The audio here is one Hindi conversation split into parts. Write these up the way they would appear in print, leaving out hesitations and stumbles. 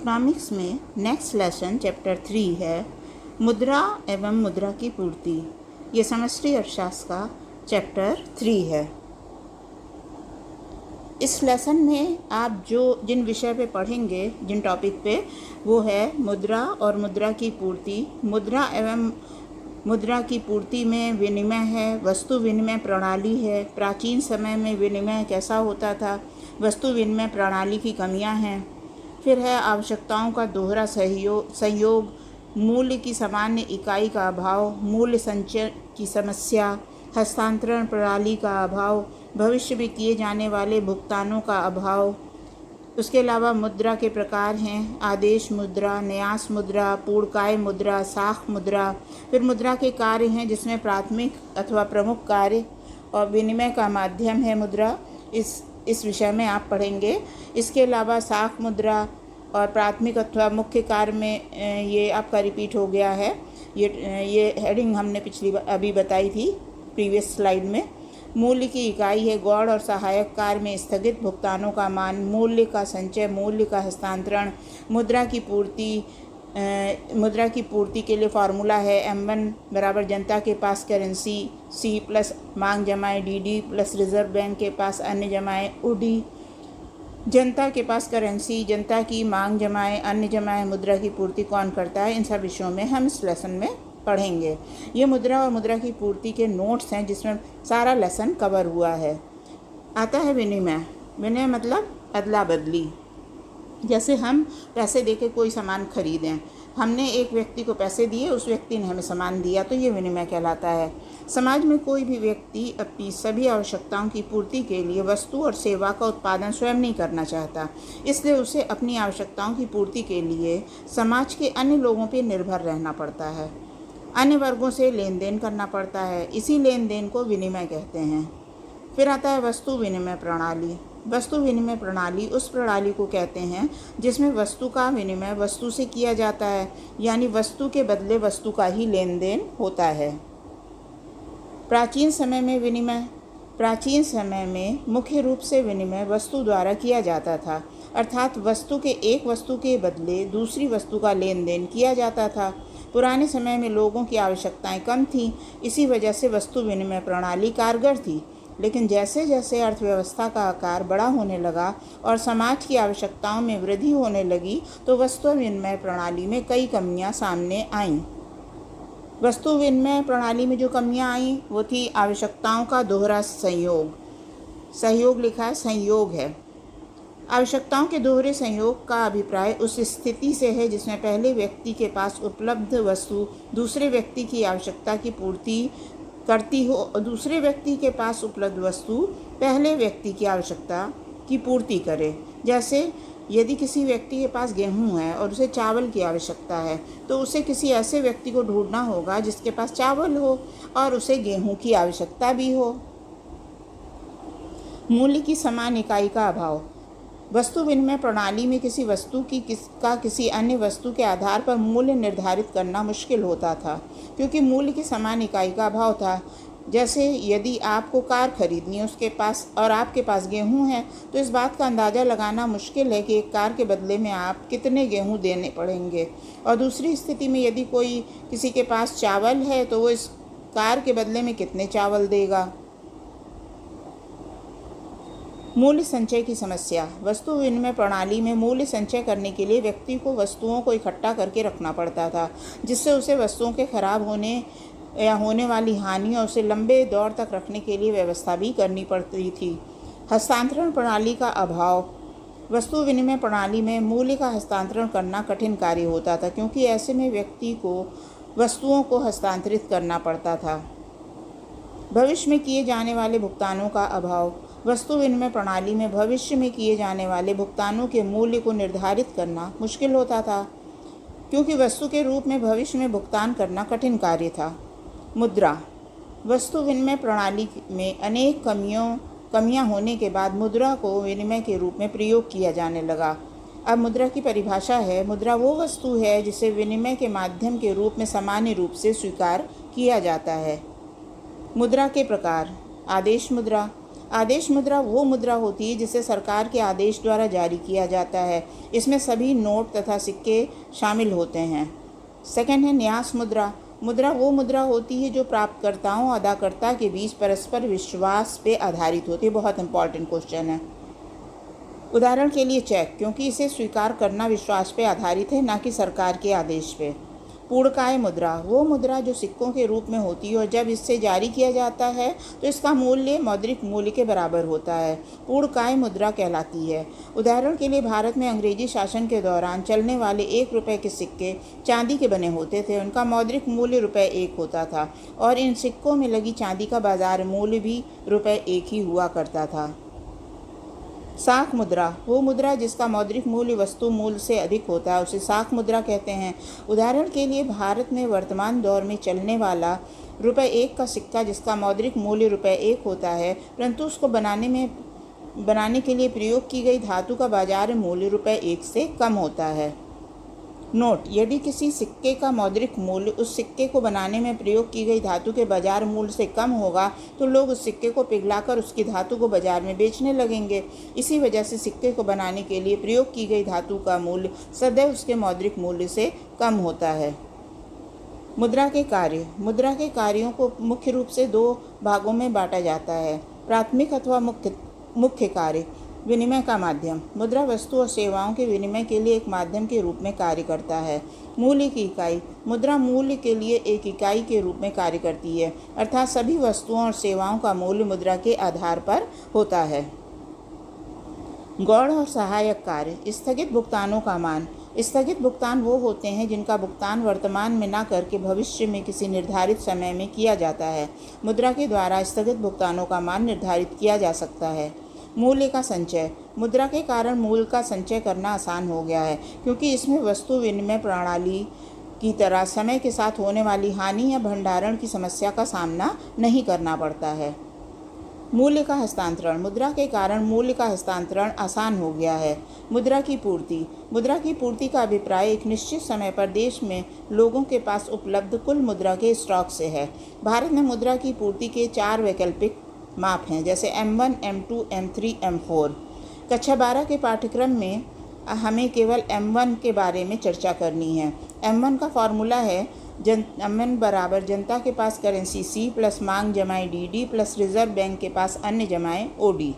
इकोनॉमिक्स में नेक्स्ट लेसन चैप्टर 3 है मुद्रा एवं मुद्रा की पूर्ति। ये समष्टि अर्थशास्त्र का चैप्टर 3 है। इस लेसन में आप जिन विषय पे पढ़ेंगे, जिन टॉपिक पे, वो है मुद्रा और मुद्रा की पूर्ति। मुद्रा एवं मुद्रा की पूर्ति में विनिमय है, वस्तु विनिमय प्रणाली है, प्राचीन समय में विनिमय कैसा होता था, वस्तु विनिमय प्रणाली की कमियां हैं। फिर है आवश्यकताओं का दोहरा संयोग, मूल्य की सामान्य इकाई का अभाव, मूल्य संचय की समस्या, हस्तांतरण प्रणाली का अभाव, भविष्य में किए जाने वाले भुगतानों का अभाव। उसके अलावा मुद्रा के प्रकार हैं आदेश मुद्रा, न्यास मुद्रा, पूर्णकाय मुद्रा, साख मुद्रा। फिर मुद्रा के कार्य हैं जिसमें प्राथमिक अथवा प्रमुख कार्य और विनिमय का माध्यम है मुद्रा। इस विषय में आप पढ़ेंगे। इसके अलावा साख मुद्रा और प्राथमिक अथवा मुख्य कार्य में ये आपका रिपीट हो गया है। ये हेडिंग हमने अभी बताई थी प्रीवियस स्लाइड में। मूल्य की इकाई है गौण और सहायक कार्य में स्थगित भुगतानों का मान, मूल्य का संचय, मूल्य का हस्तांतरण। मुद्रा की पूर्ति के लिए फार्मूला है M1 बराबर जनता के पास करेंसी C प्लस मांग जमाए DD प्लस रिजर्व बैंक के पास अन्य जमाए OD। जनता के पास करेंसी, जनता की मांग जमाए अन्य जमाए मुद्रा की पूर्ति कौन करता है, इन सब विषयों में हम इस लेसन में पढ़ेंगे। ये मुद्रा और मुद्रा की पूर्ति के नोट्स हैं जिसमें सारा लेसन कवर हुआ है। आता है विनिमय। विनिमय मतलब अदला बदली। जैसे हम पैसे देके कोई सामान खरीदें, हमने एक व्यक्ति को पैसे दिए, उस व्यक्ति ने हमें सामान दिया, तो ये विनिमय कहलाता है। समाज में कोई भी व्यक्ति अपनी सभी आवश्यकताओं की पूर्ति के लिए वस्तु और सेवा का उत्पादन स्वयं नहीं करना चाहता, इसलिए उसे अपनी आवश्यकताओं की पूर्ति के लिए समाज के अन्य लोगों पर निर्भर रहना पड़ता है, अन्य वर्गों से लेन देन करना पड़ता है। इसी लेन देन को विनिमय कहते हैं। फिर आता है वस्तु विनिमय प्रणाली। वस्तु विनिमय प्रणाली उस प्रणाली को कहते हैं जिसमें वस्तु का विनिमय वस्तु से किया जाता है, यानी वस्तु के बदले वस्तु का ही लेन देन होता है। प्राचीन समय में मुख्य रूप से विनिमय वस्तु द्वारा किया जाता था, अर्थात वस्तु के एक वस्तु के बदले दूसरी वस्तु का लेन देन किया जाता था। पुराने समय में लोगों की आवश्यकताएं कम थीं, इसी वजह से वस्तु विनिमय प्रणाली कारगर थी। लेकिन जैसे जैसे अर्थव्यवस्था का आकार बड़ा होने लगा और समाज की आवश्यकताओं में वृद्धि होने लगी, तो वस्तु विनिमय प्रणाली में कई कमियां सामने आईं। वस्तु विनिमय प्रणाली में जो कमियां आईं वो थी आवश्यकताओं का दोहरा संयोग लिखा है, संयोग है। आवश्यकताओं के दोहरे संयोग का अभिप्राय उस स्थिति से है जिसमें पहले व्यक्ति के पास उपलब्ध वस्तु दूसरे व्यक्ति की आवश्यकता की पूर्ति करती हो और दूसरे व्यक्ति के पास उपलब्ध वस्तु पहले व्यक्ति की आवश्यकता की पूर्ति करे। जैसे यदि किसी व्यक्ति के पास गेहूं है और उसे चावल की आवश्यकता है, तो उसे किसी ऐसे व्यक्ति को ढूंढना होगा जिसके पास चावल हो और उसे गेहूं की आवश्यकता भी हो। मूल्य की समान इकाई का अभाव। वस्तु विनिमय प्रणाली में किसी वस्तु का किसी अन्य वस्तु के आधार पर मूल्य निर्धारित करना मुश्किल होता था, क्योंकि मूल्य की समान इकाई का अभाव था। जैसे यदि आपको कार खरीदनी है उसके पास और आपके पास गेहूं है, तो इस बात का अंदाज़ा लगाना मुश्किल है कि एक कार के बदले में आप कितने गेहूं देने पड़ेंगे। और दूसरी स्थिति में यदि किसी के पास चावल है तो वो इस कार के बदले में कितने चावल देगा। मूल्य संचय की समस्या। वस्तु विनिमय प्रणाली में मूल्य संचय करने के लिए व्यक्ति को वस्तुओं को इकट्ठा करके रखना पड़ता था, जिससे उसे वस्तुओं के खराब होने या होने वाली हानि और उसे लंबे दौर तक रखने के लिए व्यवस्था भी करनी पड़ती थी। हस्तांतरण प्रणाली का अभाव। वस्तु विनिमय प्रणाली में मूल्य का हस्तांतरण करना कठिन कार्य होता था, क्योंकि ऐसे में व्यक्ति को वस्तुओं को हस्तांतरित करना पड़ता था। भविष्य में किए जाने वाले भुगतानों का अभाव। वस्तु विनिमय प्रणाली में भविष्य में किए जाने वाले भुगतानों के मूल्य को निर्धारित करना मुश्किल होता था, क्योंकि वस्तु के रूप में भविष्य में भुगतान करना कठिन कार्य था। मुद्रा। वस्तु विनिमय प्रणाली में अनेक कमियां होने के बाद मुद्रा को विनिमय के रूप में प्रयोग किया जाने लगा। अब मुद्रा की परिभाषा है, मुद्रा वो वस्तु है जिसे विनिमय के माध्यम के रूप में सामान्य रूप से स्वीकार किया जाता है। मुद्रा के प्रकार। आदेश मुद्रा। आदेश मुद्रा वो मुद्रा होती है जिसे सरकार के आदेश द्वारा जारी किया जाता है। इसमें सभी नोट तथा सिक्के शामिल होते हैं। सेकंड है न्यास मुद्रा। मुद्रा वो मुद्रा होती है जो प्राप्तकर्ताओं और अदाकर्ता के बीच परस्पर विश्वास पे आधारित होती है। बहुत इंपॉर्टेंट क्वेश्चन है। उदाहरण के लिए चेक, क्योंकि इसे स्वीकार करना विश्वास पे आधारित है, ना कि सरकार के आदेश पे। पूर्णकाय मुद्रा वो मुद्रा जो सिक्कों के रूप में होती है और जब इससे जारी किया जाता है तो इसका मूल्य मौद्रिक मूल्य के बराबर होता है, पूर्णकाय मुद्रा कहलाती है। उदाहरण के लिए भारत में अंग्रेजी शासन के दौरान चलने वाले 1 रुपये के सिक्के चांदी के बने होते थे। उनका मौद्रिक मूल्य ₹1 होता था और इन सिक्कों में लगी चांदी का बाजार मूल्य भी ₹1 ही हुआ करता था। साख मुद्रा वो मुद्रा जिसका मौद्रिक मूल्य वस्तु मूल्य से अधिक होता है, उसे साख मुद्रा कहते हैं। उदाहरण के लिए भारत में वर्तमान दौर में चलने वाला ₹1 का सिक्का जिसका मौद्रिक मूल्य ₹1 होता है, परंतु उसको बनाने के लिए प्रयोग की गई धातु का बाजार मूल्य ₹1 से कम होता है। नोट, यदि किसी सिक्के का मौद्रिक मूल्य उस सिक्के को बनाने में प्रयोग की गई धातु के बाजार मूल्य से कम होगा तो लोग उस सिक्के को पिघलाकर उसकी धातु को बाजार में बेचने लगेंगे। इसी वजह से सिक्के को बनाने के लिए प्रयोग की गई धातु का मूल्य सदैव उसके मौद्रिक मूल्य से कम होता है। मुद्रा के कार्य। मुद्रा के कार्यों को मुख्य रूप से 2 भागों में बांटा जाता है। प्राथमिक अथवा मुख्य कार्य। विनिमय का माध्यम। मुद्रा वस्तु और सेवाओं के विनिमय के लिए एक माध्यम के रूप में कार्य करता है। मूल्य की इकाई। मुद्रा मूल्य के लिए एक इकाई के रूप में कार्य करती है, अर्थात सभी वस्तुओं और सेवाओं का मूल्य मुद्रा के आधार पर होता है। गौण और सहायक कार्य। स्थगित भुगतानों का मान। स्थगित भुगतान वो होते हैं जिनका भुगतान वर्तमान में न करके भविष्य में किसी निर्धारित समय में किया जाता है। मुद्रा के द्वारा स्थगित भुगतानों का मान निर्धारित किया जा सकता है। मूल्य का संचय। मुद्रा के कारण मूल्य का संचय करना आसान हो गया है, क्योंकि इसमें वस्तु विनिमय प्रणाली की तरह समय के साथ होने वाली हानि या भंडारण की समस्या का सामना नहीं करना पड़ता है। मूल्य का हस्तांतरण। मुद्रा के कारण मूल्य का हस्तांतरण आसान हो गया है। मुद्रा की पूर्ति। मुद्रा की पूर्ति का अभिप्राय एक निश्चित समय पर देश में लोगों के पास उपलब्ध कुल मुद्रा के स्टॉक से है। भारत में मुद्रा की पूर्ति के 4 वैकल्पिक माप हैं, जैसे M1, M2, M3, M4। कक्षा 12 के पाठ्यक्रम में हमें केवल M1 के बारे में चर्चा करनी है। M1 का फॉर्मूला है M1 बराबर जनता के पास करेंसी C प्लस मांग जमाएं DD प्लस रिजर्व बैंक के पास अन्य जमाएं OD।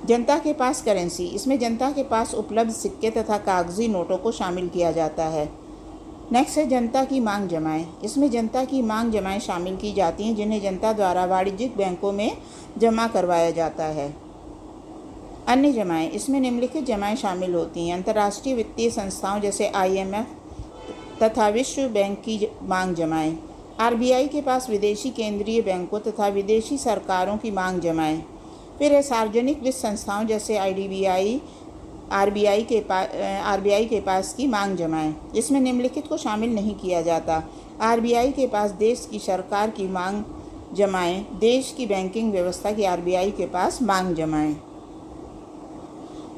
जनता के पास करेंसी। इसमें जनता के पास उपलब्ध सिक्के तथा कागजी नोटों को शामिल किया जाता है। नेक्स्ट है जनता की मांग जमाएं। इसमें जनता की मांग जमाएं शामिल की जाती हैं जिन्हें जनता द्वारा वाणिज्यिक बैंकों में जमा करवाया जाता है। अन्य जमाएं। इसमें निम्नलिखित जमाएं शामिल होती हैं। अंतर्राष्ट्रीय वित्तीय संस्थाओं जैसे IMF तथा विश्व बैंक की मांग जमाएं। RBI के पास विदेशी केंद्रीय बैंकों तथा विदेशी सरकारों की मांग जमाएं। फिर है सार्वजनिक वित्त संस्थाओं जैसे IDBI RBI के पास की मांग जमाएं। इसमें निम्नलिखित को शामिल नहीं किया जाता। RBI के पास देश की सरकार की मांग जमाएं, देश की बैंकिंग व्यवस्था की RBI के पास मांग जमाएं।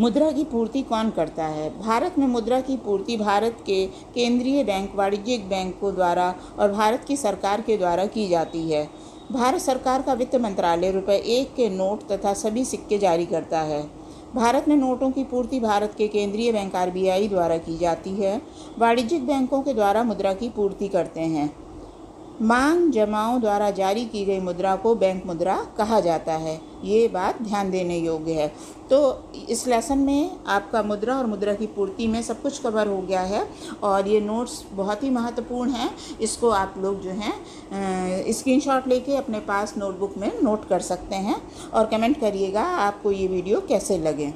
मुद्रा की पूर्ति कौन करता है? भारत में मुद्रा की पूर्ति भारत के केंद्रीय बैंक, वाणिज्यिक बैंकों द्वारा और भारत की सरकार के द्वारा की जाती है। भारत सरकार का वित्त मंत्रालय ₹1 के नोट तथा सभी सिक्के जारी करता है। भारत में नोटों की पूर्ति भारत के केंद्रीय बैंक RBI द्वारा की जाती है। वाणिज्यिक बैंकों के द्वारा मुद्रा की पूर्ति करते हैं। मांग जमाओं द्वारा जारी की गई मुद्रा को बैंक मुद्रा कहा जाता है। ये बात ध्यान देने योग्य है। तो इस लेसन में आपका मुद्रा और मुद्रा की पूर्ति में सब कुछ कवर हो गया है और ये नोट्स बहुत ही महत्वपूर्ण हैं। इसको आप लोग जो हैं स्क्रीनशॉट लेके अपने पास नोटबुक में नोट कर सकते हैं और कमेंट करिएगा आपको ये वीडियो कैसे लगे।